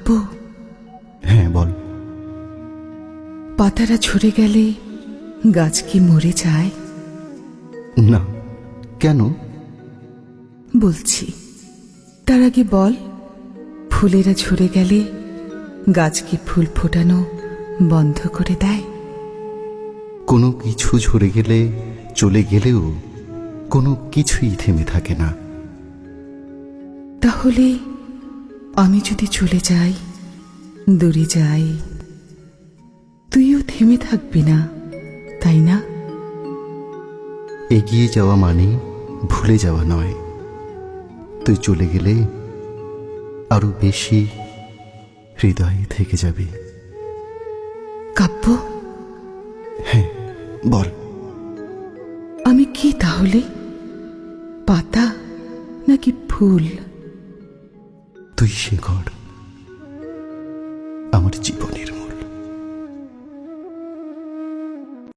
কাব্য, হ্যাঁ বল। পাতারা ঝরে গেলে গাছ কি মরে যায়? না, কেন? বলছি, তার আগে বল, ফুলেরা ঝরে গেলে গাছ কি ফুল ফোটানো বন্ধ করে দেয়? কোনো কিছু ঝরে গেলে, চলে গেলেও কোনো কিছুই থেমে থাকে না। তাহলে আমি যদি চলে যাই, দূরে যাই, তুইও থেমে থাকবি না, তাই না? এগিয়ে যাওয়া মানে ভুলে যাওয়া নয়। তুই চলে গেলে আরো বেশি হৃদয়ে থেকে যাবে। কাব্য, হ্যাঁ বল। আমি কি তাহলে? পাতা নাকি ফুল? তুই শিকড়।